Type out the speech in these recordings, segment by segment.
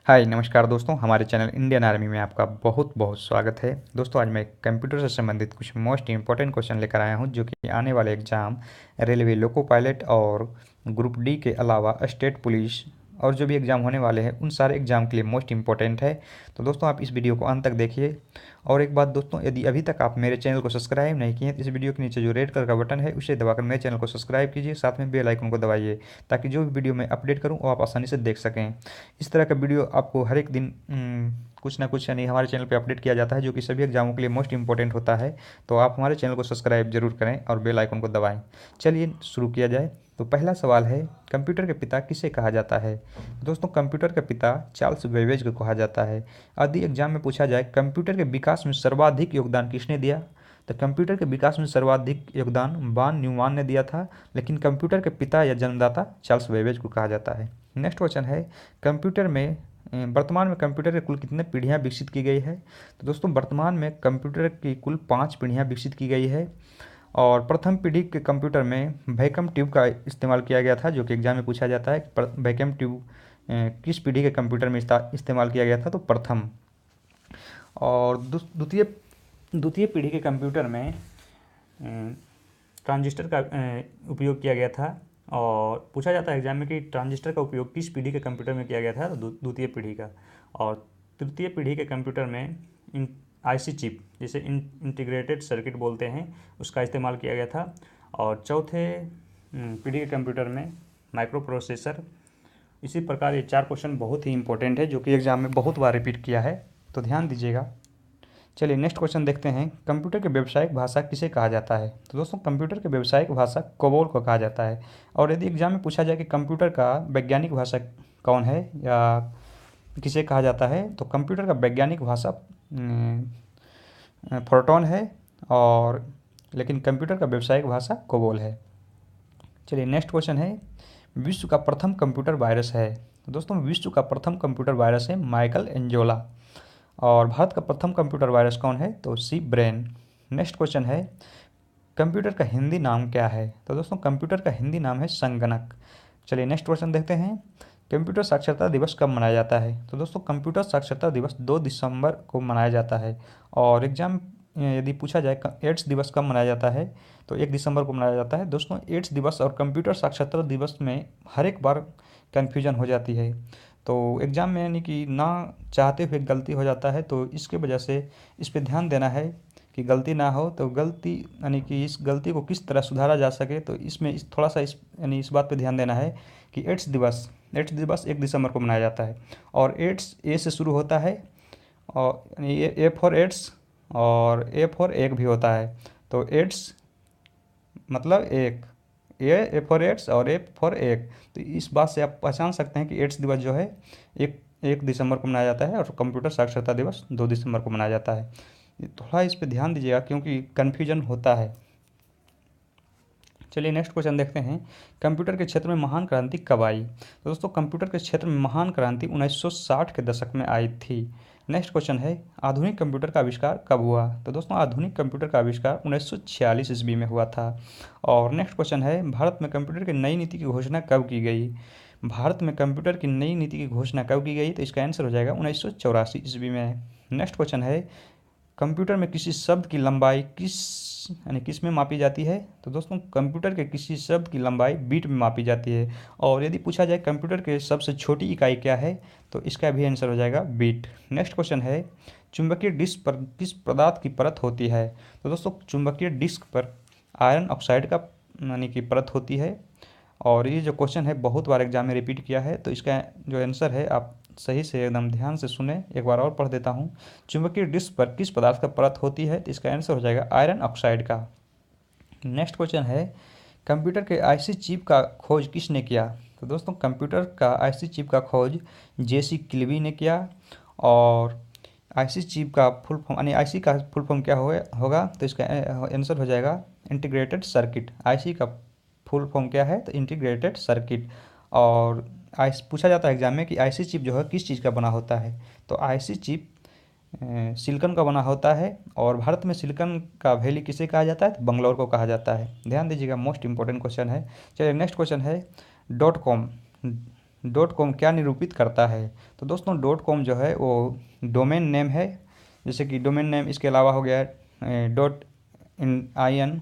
हाय नमस्कार दोस्तों, हमारे चैनल इंडियन आर्मी में आपका बहुत बहुत स्वागत है। दोस्तों आज मैं कंप्यूटर से संबंधित कुछ मोस्ट इंपॉर्टेंट क्वेश्चन लेकर आया हूं जो कि आने वाले एग्ज़ाम रेलवे लोको पायलट और ग्रुप डी के अलावा स्टेट पुलिस और जो भी एग्ज़ाम होने वाले हैं उन सारे एग्ज़ाम के लिए मोस्ट इंपॉर्टेंट है। तो दोस्तों आप इस वीडियो को अंत तक देखिए। और एक बात दोस्तों, यदि अभी तक आप मेरे चैनल को सब्सक्राइब नहीं किए हैं तो इस वीडियो के नीचे जो रेड कलर का बटन है उसे दबाकर मेरे चैनल को सब्सक्राइब कीजिए, साथ में बेल आइकन को दबाइए ताकि जो भी वीडियो मैं अपडेट करूं वो आप आसानी से देख सकें। इस तरह का वीडियो आपको हर एक दिन कुछ ना कुछ यानी हमारे चैनल पे अपडेट किया जाता है जो कि सभी एग्जामों के लिए मोस्ट इंपॉर्टेंट होता है। तो आप हमारे चैनल को सब्सक्राइब जरूर करें और बेल आइकन को दबाएं। चलिए शुरू किया जाए। तो पहला सवाल है, कंप्यूटर के पिता किसे कहा जाता है? दोस्तों कंप्यूटर के पिता चार्ल्स बेबेज को कहा जाता है। यदि एग्जाम में पूछा जाए कंप्यूटर के विकास में सर्वाधिक योगदान किसने दिया, तो कंप्यूटर के विकास में सर्वाधिक योगदान वान न्यूमान ने दिया था, लेकिन कंप्यूटर के पिता या जन्मदाता चार्ल्स बेबेज को कहा जाता है। नेक्स्ट क्वेश्चन है, कंप्यूटर में वर्तमान में कंप्यूटर के कुल कितने पीढ़ियाँ विकसित की गई है? तो दोस्तों वर्तमान में कंप्यूटर की कुल 5 पीढ़ियाँ विकसित की गई है। और प्रथम पीढ़ी के कंप्यूटर में वैक्यूम ट्यूब का इस्तेमाल किया गया था जो कि एग्जाम में पूछा जाता है कि वैक्यूम ट्यूब किस पीढ़ी के कंप्यूटर में इस्तेमाल किया गया था, तो प्रथम। और द्वितीय द्वितीय पीढ़ी के कंप्यूटर में ट्रांजिस्टर का उपयोग किया गया था। और पूछा जाता है एग्जाम में कि ट्रांजिस्टर का उपयोग किस पीढ़ी के कंप्यूटर में किया गया था, तो द्वितीय पीढ़ी का। और तृतीय पीढ़ी के कंप्यूटर में आईसी चिप जिसे इंटीग्रेटेड सर्किट बोलते हैं उसका इस्तेमाल किया गया था। और चौथे पीढ़ी के कंप्यूटर में माइक्रो प्रोसेसर। इसी प्रकार ये 4 क्वेश्चन बहुत ही इंपॉर्टेंट है जो कि एग्जाम में बहुत बार रिपीट किया है, तो ध्यान दीजिएगा। चलिए नेक्स्ट क्वेश्चन देखते हैं, कंप्यूटर की व्यावसायिक भाषा किसे कहा जाता है? तो दोस्तों कंप्यूटर की व्यावसायिक भाषा कोबोल को कहा जाता है। और यदि एग्जाम में पूछा जाए कि कंप्यूटर का वैज्ञानिक भाषा कौन है या किसे कहा जाता है, तो कंप्यूटर का वैज्ञानिक भाषा फोर्ट्रॉन है, और लेकिन कंप्यूटर का व्यावसायिक भाषा कोबोल है। चलिए नेक्स्ट क्वेश्चन है, विश्व का प्रथम कंप्यूटर वायरस है? तो दोस्तों विश्व का प्रथम कंप्यूटर वायरस है माइकल एंजोला। और भारत का प्रथम कंप्यूटर वायरस कौन है, तो सी ब्रेन। नेक्स्ट क्वेश्चन है, कंप्यूटर का हिंदी नाम क्या है? तो दोस्तों कंप्यूटर का हिंदी नाम है संगणक। चलिए नेक्स्ट क्वेश्चन देखते हैं, कंप्यूटर साक्षरता दिवस कब मनाया जाता है? तो दोस्तों कंप्यूटर साक्षरता दिवस 2 दिसंबर को मनाया जाता है। और एग्जाम यदि पूछा जाए एड्स दिवस कब मनाया जाता है, तो 1 दिसंबर को मनाया जाता है। दोस्तों एड्स दिवस और कंप्यूटर साक्षरता दिवस में हर एक बार कन्फ्यूजन हो जाती है, तो एग्ज़ाम में यानी कि ना चाहते हुए गलती हो जाता है, तो इसके वजह से इस पे ध्यान देना है कि गलती ना हो। तो गलती यानी कि इस गलती को किस तरह सुधारा जा सके, तो इसमें इस थोड़ा सा इस यानी इस बात पे ध्यान देना है कि एड्स दिवस 1 दिसंबर को मनाया जाता है। और एड्स ए से शुरू होता है, और यानी ए फॉर एड्स और ए फॉर एग भी होता है। तो एड्स मतलब एक, ए फॉर एड्स और ए फॉर एग। तो इस बात से आप पहचान सकते हैं कि एड्स दिवस जो है एक 1 दिसंबर को मनाया जाता है और कंप्यूटर साक्षरता दिवस 2 दिसंबर को मनाया जाता है। थोड़ा इस पर ध्यान दीजिएगा क्योंकि कन्फ्यूजन होता है। चलिए नेक्स्ट क्वेश्चन देखते हैं, कंप्यूटर के क्षेत्र में महान क्रांति कब आई? तो दोस्तों कंप्यूटर के क्षेत्र में महान क्रांति 1960 के दशक में आई थी। नेक्स्ट क्वेश्चन है, आधुनिक कंप्यूटर का आविष्कार कब हुआ? तो दोस्तों आधुनिक कंप्यूटर का आविष्कार 1946 ईस्वी में हुआ था। और नेक्स्ट क्वेश्चन है, भारत में कंप्यूटर की नई नीति की घोषणा कब की गई? भारत में कंप्यूटर की नई नीति की घोषणा कब की गई? तो इसका आंसर हो जाएगा 1984 ईस्वी में। नेक्स्ट क्वेश्चन है, कंप्यूटर में किसी शब्द की लंबाई किस में मापी जाती है? तो दोस्तों कंप्यूटर के किसी शब्द की लंबाई बीट में मापी जाती है। और यदि पूछा जाए कंप्यूटर के सबसे छोटी इकाई क्या है, तो इसका भी आंसर हो जाएगा बीट। नेक्स्ट क्वेश्चन है, चुंबकीय डिस्क पर किस पदार्थ की परत होती है? तो दोस्तों चुंबकीय डिस्क पर आयरन ऑक्साइड का यानी कि परत होती है। और ये जो क्वेश्चन है बहुत बार एग्जाम में रिपीट किया है, तो इसका जो आंसर है आप सही से एकदम ध्यान से सुने, एक बार और पढ़ देता हूँ। चुंबकीय डिस्क पर किस पदार्थ का परत होती है, तो इसका आंसर हो जाएगा आयरन ऑक्साइड का। नेक्स्ट क्वेश्चन है, कंप्यूटर के आईसी चिप का खोज किसने किया? तो दोस्तों कंप्यूटर का आईसी चिप का खोज जेसी किल्वी ने किया। और आईसी चिप का फुल फॉर्म यानी आईसी का फुल फॉर्म क्या होगा, तो इसका आंसर हो जाएगा इंटीग्रेटेड सर्किट। आईसी का फुल फॉर्म क्या है, तो इंटीग्रेटेड सर्किट। और पूछा जाता है एग्जाम में कि आईसी चिप जो है किस चीज़ का बना होता है, तो आईसी चिप सिलिकॉन का बना होता है। और भारत में सिलिकॉन का वैली किसे कहा जाता है, तो बंगलौर को कहा जाता है। ध्यान दीजिएगा मोस्ट इंपॉर्टेंट क्वेश्चन है। चलिए नेक्स्ट क्वेश्चन है, डॉट कॉम डॉट कॉम क्या निरूपित करता है? तो दोस्तों डॉट कॉम जो है वो डोमेन नेम है, जैसे कि डोमेन नेम इसके अलावा हो गया डॉट इन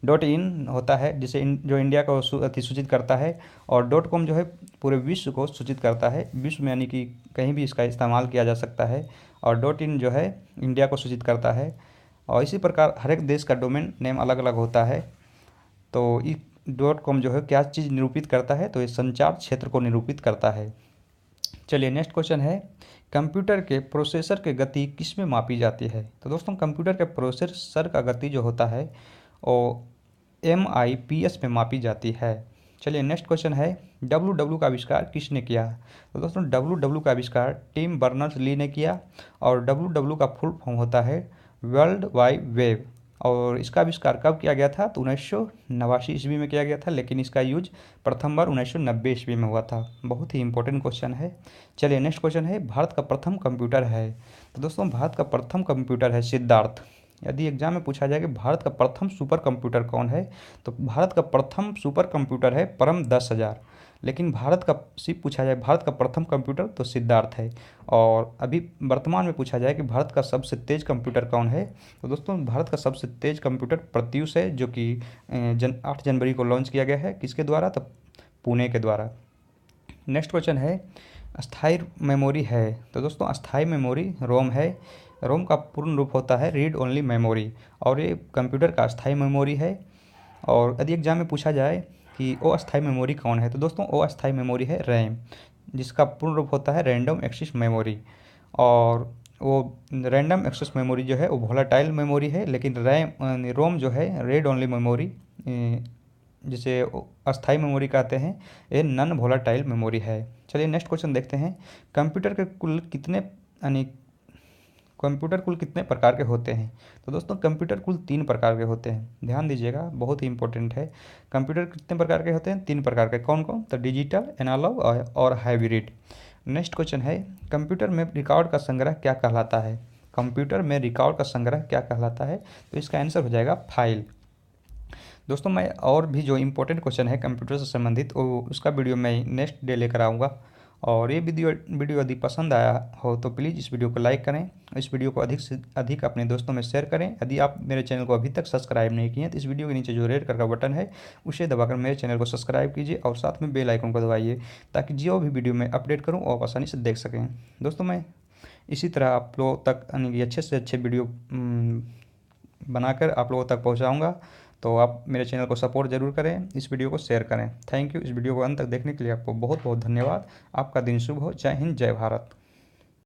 डॉट इन होता है जिसे जो इंडिया को सूचित करता है, और डॉट कॉम जो है पूरे विश्व को सूचित करता है, विश्व में यानी कि कहीं भी इसका इस्तेमाल किया जा सकता है, और डॉट इन जो है इंडिया को सूचित करता है। और इसी प्रकार हर एक देश का डोमेन नेम अलग अलग होता है। तो इस डॉट कॉम जो है क्या चीज़ निरूपित करता है? तो ये संचार क्षेत्र को निरूपित करता है। चलिए नेक्स्ट क्वेश्चन है, कंप्यूटर के प्रोसेसर की गति किस में मापी जाती है? तो दोस्तों कंप्यूटर के प्रोसेसर का गति जो होता है वो MIPS में मापी जाती है। चलिए नेक्स्ट क्वेश्चन है, WW का आविष्कार किसने किया? तो दोस्तों WW का आविष्कार टिम बर्नर्स ली ने किया, और WW का फुल फॉर्म होता है वर्ल्ड वाइड वेब। और इसका आविष्कार कब किया गया था? तो 1989 ईस्वी में किया गया था, लेकिन इसका यूज प्रथम बार 1990 ईस्वी में हुआ था। बहुत ही इंपॉर्टेंट क्वेश्चन है। चलिए नेक्स्ट क्वेश्चन है, भारत का प्रथम कंप्यूटर है? तो दोस्तों भारत का प्रथम कंप्यूटर है सिद्धार्थ। यदि एग्जाम में पूछा जाए कि भारत का प्रथम सुपर कंप्यूटर कौन है, तो भारत का प्रथम सुपर कंप्यूटर है परम 10,000। लेकिन भारत का सिर्फ पूछा जाए भारत का प्रथम कंप्यूटर तो सिद्धार्थ है। और अभी वर्तमान में पूछा जाए कि भारत का सबसे तेज कंप्यूटर कौन है, तो दोस्तों भारत का सबसे तेज कंप्यूटर प्रत्यूष है, जो कि 8 जनवरी को लॉन्च किया गया है। किसके द्वारा? तो पुणे के द्वारा। नेक्स्ट क्वेश्चन है, अस्थाई मेमोरी है? तो दोस्तों अस्थाई मेमोरी रोम है। रोम का पूर्ण रूप होता है रीड ओनली मेमोरी, और ये कंप्यूटर का अस्थाई मेमोरी है। और यदि एग्जाम में पूछा जाए कि अस्थाई मेमोरी कौन है, तो दोस्तों अस्थाई मेमोरी है रैम, जिसका पूर्ण रूप होता है रैंडम एक्सेस मेमोरी। और वो रैंडम एक्सेस मेमोरी जो है वो वोलेटाइल मेमोरी है, लेकिन रोम जो है रीड ओनली मेमोरी, जिसे अस्थाई मेमोरी कहते हैं, ये नॉन वोलेटाइल मेमोरी है। चलिए नेक्स्ट क्वेश्चन देखते हैं, कंप्यूटर के कुल कितने यानी कंप्यूटर कुल कितने प्रकार के होते हैं? तो दोस्तों कंप्यूटर कुल 3 प्रकार के होते हैं, ध्यान दीजिएगा, बहुत ही इंपॉर्टेंट है। कंप्यूटर कितने प्रकार के होते हैं? 3 प्रकार के। कौन कौन? तो डिजिटल, एनालॉग और हाइब्रिड। नेक्स्ट क्वेश्चन है, कंप्यूटर में रिकॉर्ड का संग्रह क्या कहलाता है? कंप्यूटर में रिकॉर्ड का संग्रह क्या कहलाता है? तो इसका आंसर हो जाएगा फाइल। दोस्तों मैं और भी जो इम्पोर्टेंट क्वेश्चन है कंप्यूटर से संबंधित उसका वीडियो मैं नेक्स्ट डे लेकर आऊँगा। और ये वीडियो यदि पसंद आया हो तो प्लीज़ इस वीडियो को लाइक करें, इस वीडियो को अधिक से अधिक अपने दोस्तों में शेयर करें। यदि आप मेरे चैनल को अभी तक सब्सक्राइब नहीं किए हैं तो इस वीडियो के नीचे जो रेड कलर का बटन है उसे दबाकर मेरे चैनल को सब्सक्राइब कीजिए, और साथ में बेल आइकन को दबाइए, ताकि जो भी वीडियो मैं अपडेट करूँ वो आप आसानी से देख सकें। दोस्तों मैं इसी तरह आप लोगों तक यानी अच्छे से अच्छे वीडियो बनाकर आप लोगों तक पहुँचाऊँगा। तो आप मेरे चैनल को सपोर्ट ज़रूर करें, इस वीडियो को शेयर करें। Thank you. इस वीडियो को अंत तक देखने के लिए आपको बहुत बहुत धन्यवाद। आपका दिन शुभ हो। जय हिंद, जय भारत।